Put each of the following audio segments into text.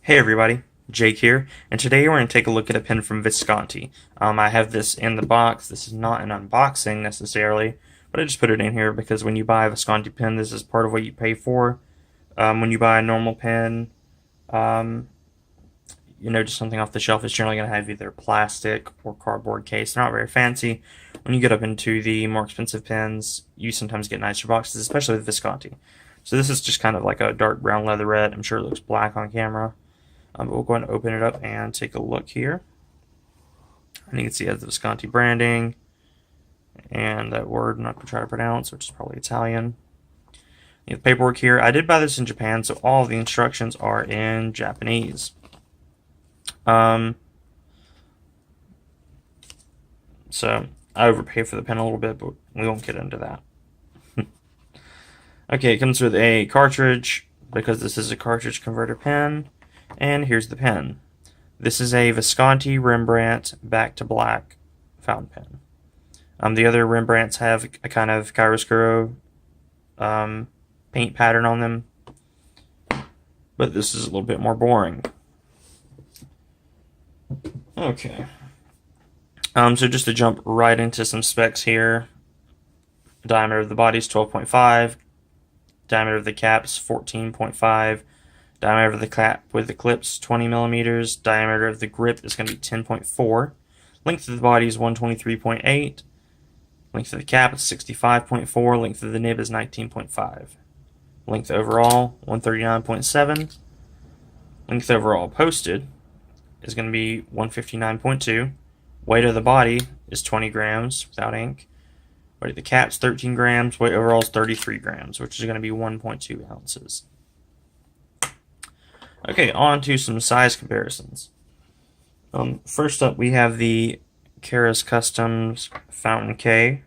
Hey everybody, Jake here, and today we're going to take a look at a pen from Visconti. I have this in the box. This is not an unboxing necessarily, but I just put it in here because when you buy a Visconti pen, this is part of what you pay for. When you buy a normal pen, um, just something off the shelf, it's generally going to have either plastic or cardboard case. They're not very fancy. When you get up into the more expensive pens, you sometimes get nicer boxes, especially with Visconti. So this is just kind of like a dark brown leatherette. I'm sure it looks black on camera. But we'll go ahead and open it up and take a look here. And you can see it has the Visconti branding and that word I'm not going to try to pronounce, which is probably Italian. You have the paperwork here. I did buy this in Japan, so all the instructions are in Japanese. So I overpaid for the pen a little bit, but we won't get into that. Okay, it comes with a cartridge because this is a cartridge converter pen. And here's the pen. This is a Visconti Rembrandt back to black fountain pen. The other Rembrandts have a kind of chiaroscuro paint pattern on them, but this is a little bit more boring. Okay. So just to jump right into some specs here, diameter of the body is 12.5, diameter of the cap is 14.5. Diameter of the cap with the clips 20 millimeters. Diameter of the grip is going to be 10.4. Length of the body is 123.8. Length of the cap is 65.4. Length of the nib is 19.5. Length overall 139.7. Length overall posted is going to be 159.2. Weight of the body is 20 grams without ink. Weight of the cap is 13 grams. Weight overall is 33 grams, which is going to be 1.2 ounces. Okay, on to some size comparisons. First up, we have the Keras Customs Fountain K,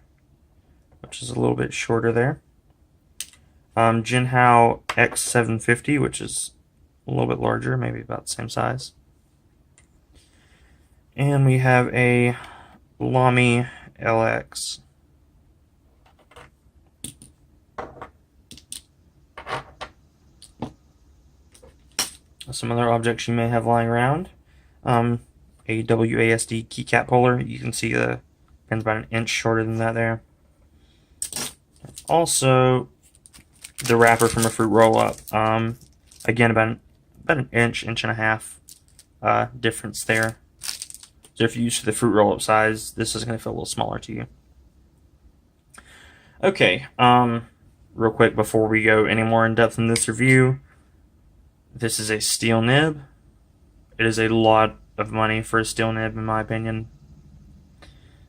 which is a little bit shorter there. Jinhao X750, which is a little bit larger, maybe about the same size. And we have a Lamy LX. Some other objects you may have lying around. A WASD keycap holder. You can see the pen's about an inch shorter than that there. Also, the wrapper from a fruit roll-up. Again, about an inch and a half difference there. So if you're used to the fruit roll-up size, this is going to feel a little smaller to you. Okay, real quick before we go any more in depth in this review, this is a steel nib. It is a lot of money for a steel nib, in my opinion.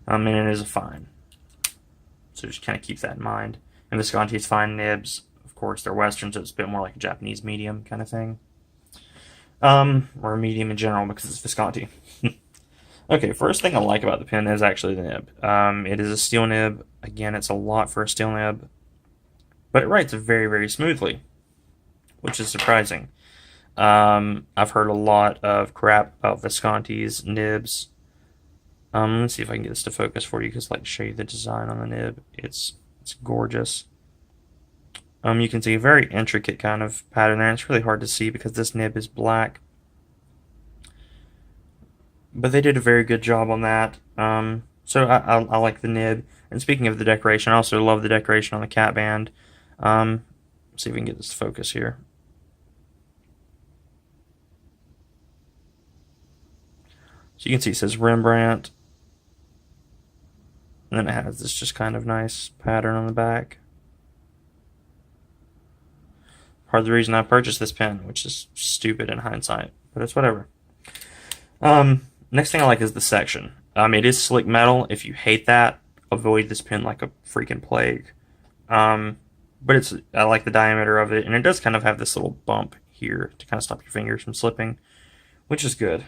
And it is a fine. So just kind of keep that in mind. And Visconti's fine nibs, of course, they're Western, so it's a bit more like a Japanese medium kind of thing. Or a medium in general because it's Visconti. Okay, first thing I like about the pen is actually the nib. It is a steel nib. Again, it's a lot for a steel nib. But it writes very, very smoothly, which is surprising. I've heard a lot of crap about Visconti's nibs. Let's see if I can get this to focus for you, because I'd like to show you the design on the nib. It's gorgeous. You can see a very intricate kind of pattern there. It's really hard to see because this nib is black. But they did a very good job on that. So I like the nib. And speaking of the decoration, I also love the decoration on the cap band. Let's see if we can get this to focus here. So you can see it says Rembrandt, and then it has this just kind of nice pattern on the back. Part of the reason I purchased this pen, which is stupid in hindsight, but it's whatever. Next thing I like is the section. It is slick metal. If you hate that, avoid this pen like a freaking plague. But I like the diameter of it, and it does kind of have this little bump here to kind of stop your fingers from slipping, which is good.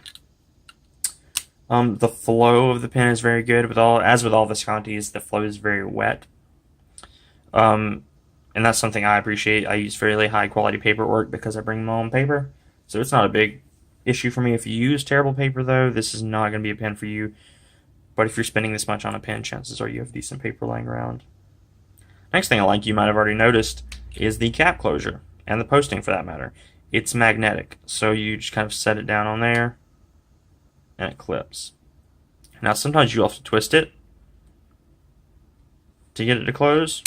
The flow of the pen is very good. As with all Viscontis, the flow is very wet. And that's something I appreciate. I use fairly high quality paperwork because I bring my own paper. So it's not a big issue for me. If you use terrible paper, though, this is not going to be a pen for you. But if you're spending this much on a pen, chances are you have decent paper laying around. Next thing I like, you might have already noticed, is the cap closure, and the posting for that matter. it's magnetic. So you just kind of set it down on there, and it clips. Now sometimes you have to twist it to get it to close,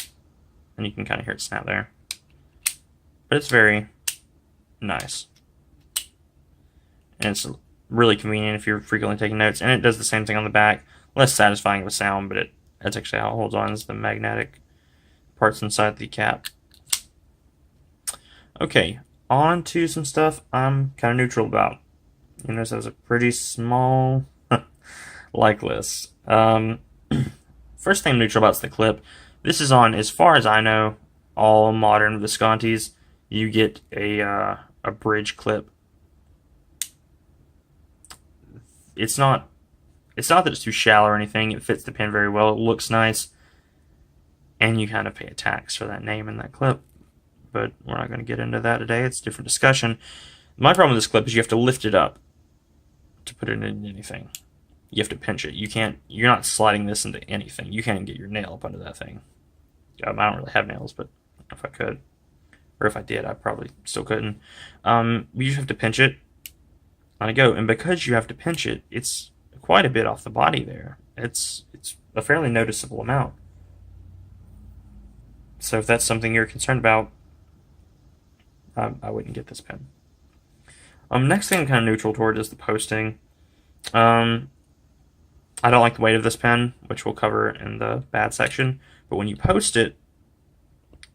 and you can kind of hear it snap there. But it's very nice. And it's really convenient if you're frequently taking notes. And it does the same thing on the back. Less satisfying of a sound, but that's actually how it holds on, is the magnetic parts inside the cap. Okay, on to some stuff I'm kind of neutral about. You notice that was a pretty small like list. First thing I'm neutral about is the clip. This is on, as far as I know, all modern Viscontis. You get a bridge clip. It's not that it's too shallow or anything. It fits the pen very well. It looks nice, and you kind of pay a tax for that name in that clip. But we're not going to get into that today. It's a different discussion. My problem with this clip is you have to lift it up to put it in anything. You have to pinch it. You're not sliding this into anything. You can't get your nail up under that thing. I don't really have nails, but if I could, or if I did, I probably still couldn't. You just have to pinch it on a go, and because you have to pinch it, it's quite a bit off the body there. It's a fairly noticeable amount. So if that's something you're concerned about, I wouldn't get this pen. Next thing I'm kind of neutral toward is the posting. I don't like the weight of this pen, which we'll cover in the bad section. But when you post it,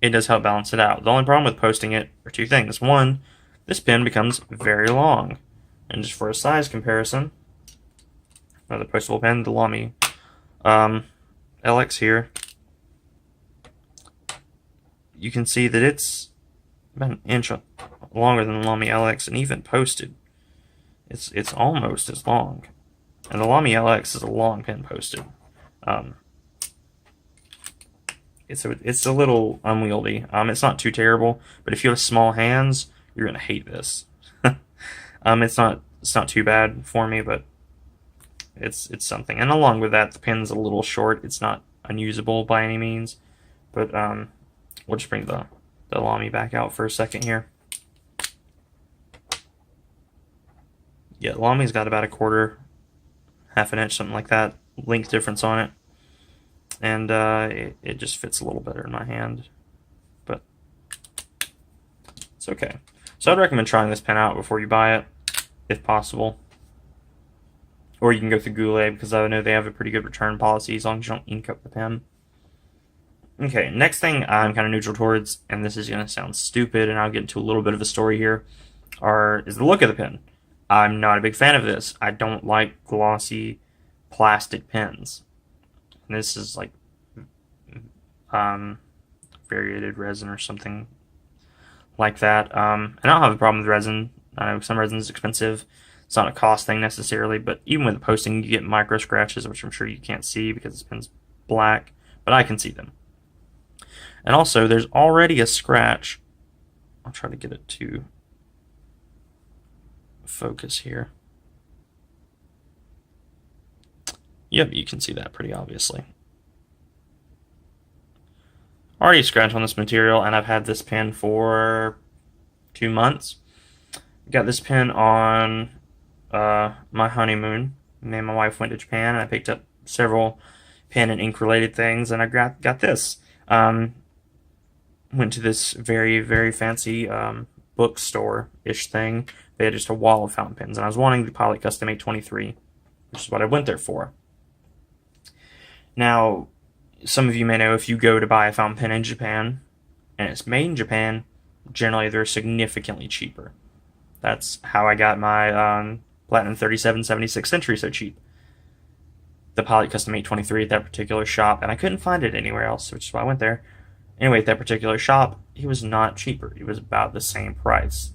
it does help balance it out. The only problem with posting it are two things. One, this pen becomes very long. And just for a size comparison, another postable pen, the Lamy LX here, you can see that it's about an inch longer than the Lamy LX, and even posted, it's almost as long. And the Lamy LX is a long pen posted. It's a little unwieldy. It's not too terrible, but if you have small hands, you're gonna hate this. It's not too bad for me, but it's something. And along with that, the pen's a little short. It's not unusable by any means. But we'll just bring the Lamy back out for a second here. Yeah, Lamy's got about a quarter, half an inch, something like that, length difference on it. And it just fits a little better in my hand. But it's okay. So I'd recommend trying this pen out before you buy it, if possible. Or you can go through Goulet, because I know they have a pretty good return policy as long as you don't ink up the pen. Okay, next thing I'm kind of neutral towards, and this is going to sound stupid, and I'll get into a little bit of a story here, is the look of the pen. I'm not a big fan of this. I don't like glossy plastic pens. And this is like variated resin or something like that. And I don't have a problem with resin. I know some resin is expensive. It's not a cost thing necessarily, but even with the posting, you get micro scratches, which I'm sure you can't see because this pen's black, but I can see them. And also, there's already a scratch. I'll try to get it to focus here. Yep, you can see that pretty obviously. Already scratched on this material, and I've had this pen for 2 months. Got this pen on my honeymoon. Me and my wife went to Japan, and I picked up several pen and ink related things, and I got this. Went to this very, very fancy bookstore-ish thing. They had just a wall of fountain pens, and I was wanting the Pilot Custom 823, which is what I went there for. Now, some of you may know if you go to buy a fountain pen in Japan, and it's made in Japan, generally they're significantly cheaper. That's how I got my Platinum 3776 Century so cheap. The Pilot Custom 823 at that particular shop, and I couldn't find it anywhere else, which is why I went there. Anyway, at that particular shop, it was not cheaper. It was about the same price.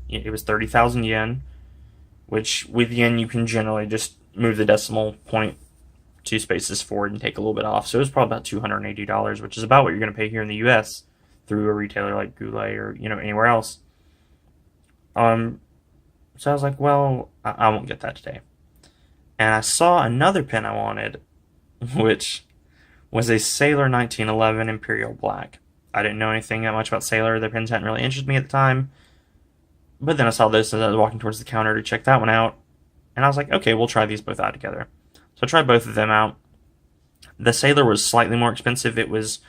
It was 30,000 yen, which with yen you can generally just move the decimal point 2 spaces forward and take a little bit off. So it was probably about $280, which is about what you're going to pay here in the U.S. through a retailer like Goulet or anywhere else. So I was like, well, I won't get that today. And I saw another pen I wanted, which was a Sailor 1911 Imperial Black. I didn't know anything that much about Sailor. Their pens hadn't really interested me at the time. But then I saw this as I was walking towards the counter to check that one out. And I was like, okay, we'll try these both out together. So I tried both of them out. The Sailor was slightly more expensive. It was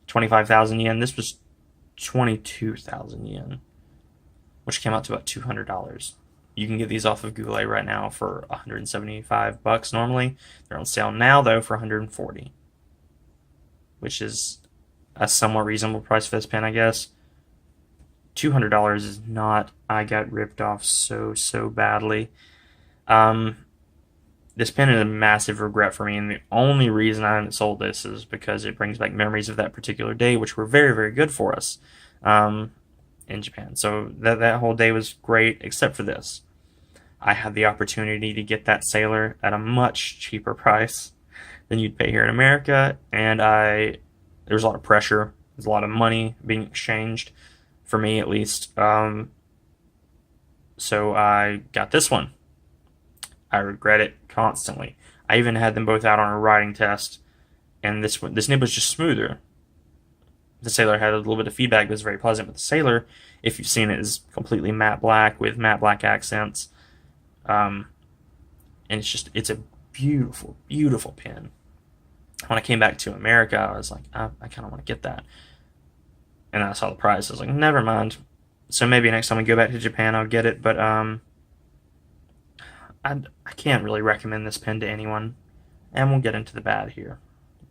25,000 yen. This was 22,000 yen, which came out to about $200. You can get these off of Google right now for 175 bucks normally. They're on sale now, though, for 140, which is a somewhat reasonable price for this pen, I guess. $200 is not. I got ripped off so badly. This pen is a massive regret for me, and the only reason I haven't sold this is because it brings back memories of that particular day, which were very, very good for us in Japan. So that whole day was great, except for this. I had the opportunity to get that Sailor at a much cheaper price than you'd pay here in America, and there was a lot of pressure. There's a lot of money being exchanged, for me at least. So I got this one. I regret it constantly. I even had them both out on a writing test, and this nib was just smoother. The Sailor had a little bit of feedback that was very pleasant, but the Sailor, if you've seen it, is completely matte black with matte black accents. And it's a beautiful, beautiful pen. When I came back to America, I was like, I kind of want to get that. And I saw the price. I was like, never mind. So maybe next time we go back to Japan, I'll get it. But I can't really recommend this pen to anyone. And we'll get into the bad here.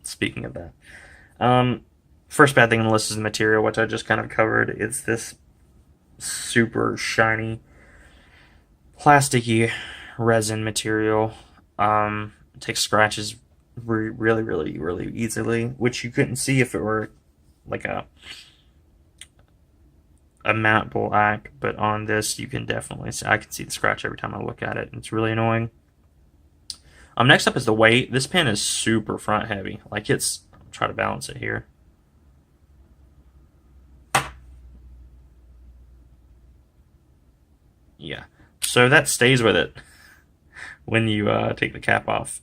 Speaking of that. First bad thing on the list is the material, which I just kind of covered. It's this super shiny, plasticky resin material. It takes scratches really, really, really easily, which you couldn't see if it were like a matte black, but on this you can definitely see. I can see the scratch every time I look at it, and it's really annoying. Next up is the weight. This pen is super front heavy. Like I'll try to balance it here. Yeah, so that stays with it when you take the cap off.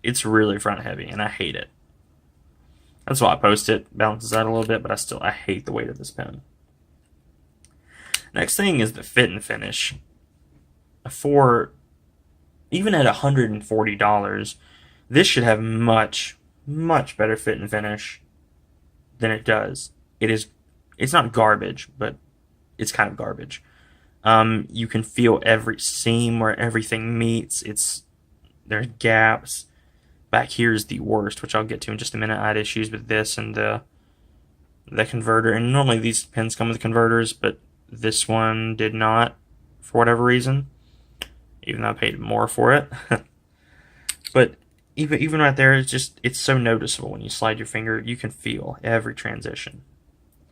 It's really front heavy, and I hate it. That's why I post it. Balances out a little bit, but I hate the weight of this pen. Next thing is the fit and finish. Even at $140, this should have much, much better fit and finish than it does. It's not garbage, but it's kind of garbage. You can feel every seam where everything meets. There's gaps. Back here is the worst, which I'll get to in just a minute. I had issues with this and the converter. And normally these pens come with converters, but this one did not for whatever reason, even though I paid more for it. But even right there, it's so noticeable when you slide your finger. You can feel every transition.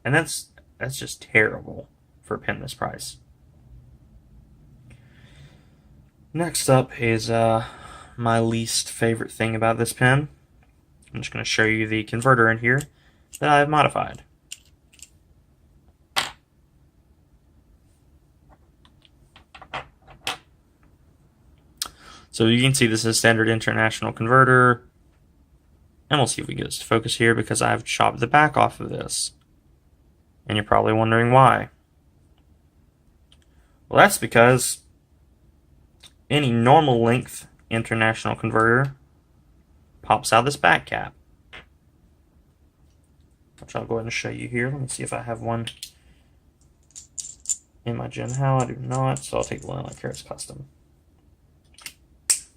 And that's just terrible for a pen this price. Next up is my least favorite thing about this pen. I'm just going to show you the converter in here that I've modified. So you can see this is a standard international converter. And we'll see if we can get this to focus here because I've chopped the back off of this. And you're probably wondering why. Well, that's because any normal length international converter pops out this back cap, which I'll go ahead and show you here. Let me see if I have one in my Gen How. I do not, so I'll take the one like Carrots Custom,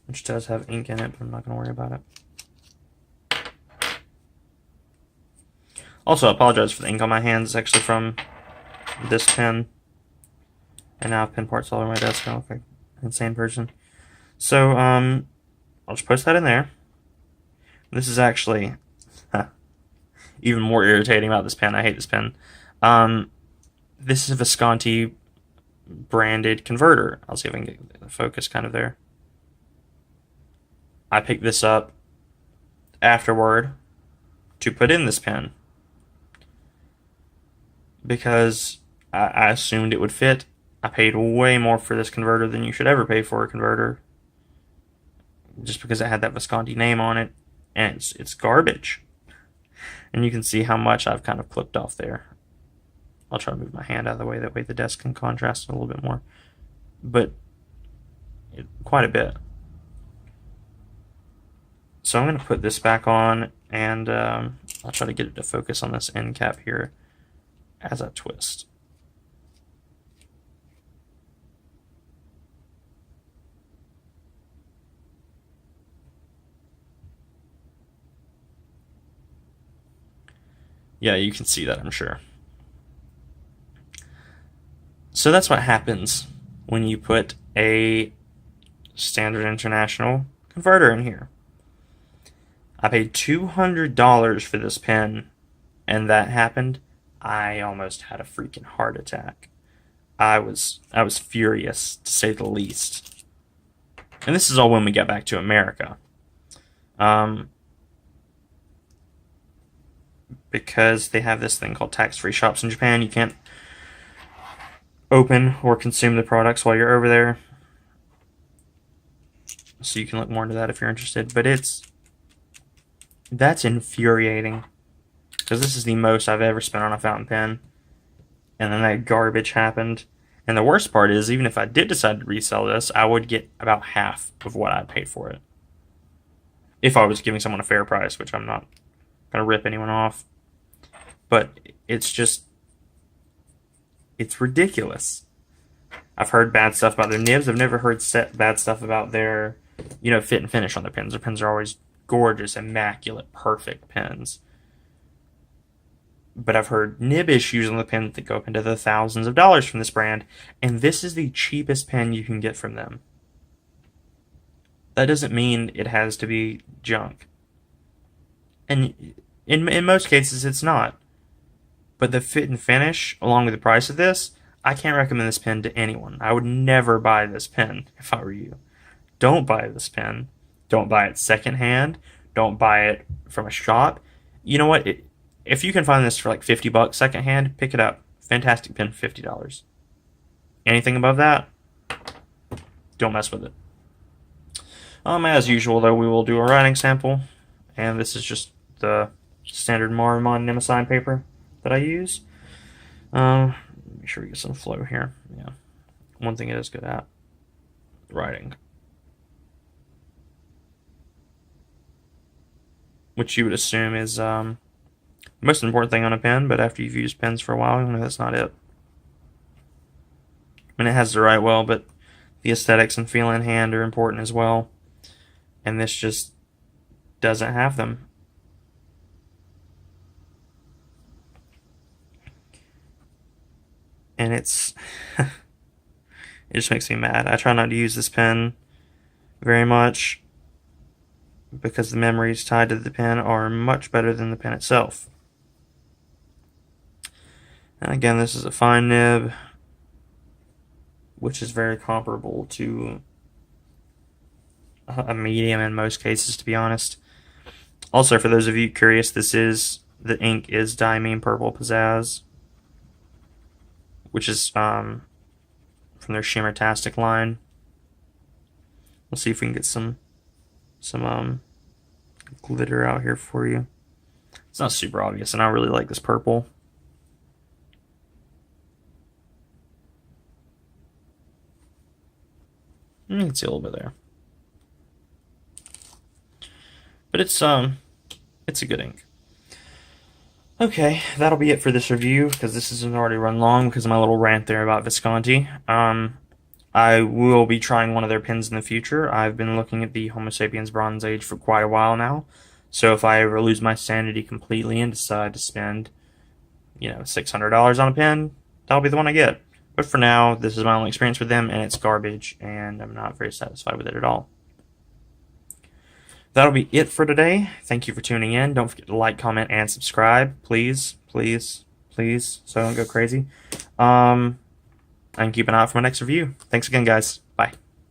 which does have ink in it, but I'm not going to worry about it. Also, I apologize for the ink on my hands. It's actually from this pen, and now I have pen parts all over my desk. I look like an insane person. So, I'll just post that in there. This is actually even more irritating about this pen. I hate this pen. This is a Visconti branded converter. I'll see if I can get the focus kind of there. I picked this up afterward to put in this pen because I assumed it would fit. I paid way more for this converter than you should ever pay for a converter, just because it had that Visconti name on it, and it's garbage. And you can see how much I've kind of clipped off there. I'll try to move my hand out of the way, that way the desk can contrast a little bit more. But quite a bit. So I'm going to put this back on, and I'll try to get it to focus on this end cap here as I twist. Yeah, you can see that, I'm sure. So that's what happens when you put a standard international converter in here. I paid $200 for this pen, and that happened. I almost had a freaking heart attack. I was furious, to say the least. And this is all when we get back to America. Because they have this thing called tax-free shops in Japan. You can't open or consume the products while you're over there. So you can look more into that if you're interested. But that's infuriating. Because this is the most I've ever spent on a fountain pen. And then that garbage happened. And the worst part is, even if I did decide to resell this, I would get about half of what I'd paid for it. If I was giving someone a fair price, which I'm not going to rip anyone off. But it's ridiculous. I've heard bad stuff about their nibs. I've never heard bad stuff about their, fit and finish on their pens. Their pens are always gorgeous, immaculate, perfect pens. But I've heard nib issues on the pens that go up into the thousands of dollars from this brand, and this is the cheapest pen you can get from them. That doesn't mean it has to be junk. And in most cases, it's not. But the fit and finish, along with the price of this, I can't recommend this pen to anyone. I would never buy this pen if I were you. Don't buy this pen. Don't buy it secondhand. Don't buy it from a shop. You know what? If you can find this for like $50 secondhand, pick it up. Fantastic pen for $50. Anything above that, don't mess with it. As usual, though, we will do a writing sample. And this is just the standard Marmon Nemesign paper that I use. Make sure we get some flow here. Yeah, one thing it is good at, writing, which you would assume is the most important thing on a pen. But after you've used pens for a while, that's not it. I mean, it has to write well, but the aesthetics and feel in hand are important as well. And this just doesn't have them. And it just makes me mad. I try not to use this pen very much because the memories tied to the pen are much better than the pen itself. And again, this is a fine nib, which is very comparable to a medium in most cases, to be honest. Also, for those of you curious, the ink is Diamine Purple Pizzazz, which is from their Shimmertastic line. We'll see if we can get some glitter out here for you. It's not super obvious, and I really like this purple. You can see a little bit there, but it's a good ink. Okay, that'll be it for this review, because this has already run long because of my little rant there about Visconti. I will be trying one of their pens in the future. I've been looking at the Homo sapiens Bronze Age for quite a while now, so if I ever lose my sanity completely and decide to spend, $600 on a pen, that'll be the one I get. But for now, this is my only experience with them, and it's garbage, and I'm not very satisfied with it at all. That'll be it for today. Thank you for tuning in. Don't forget to like, comment, and subscribe. Please, please, please, so I don't go crazy. And keep an eye out for my next review. Thanks again, guys.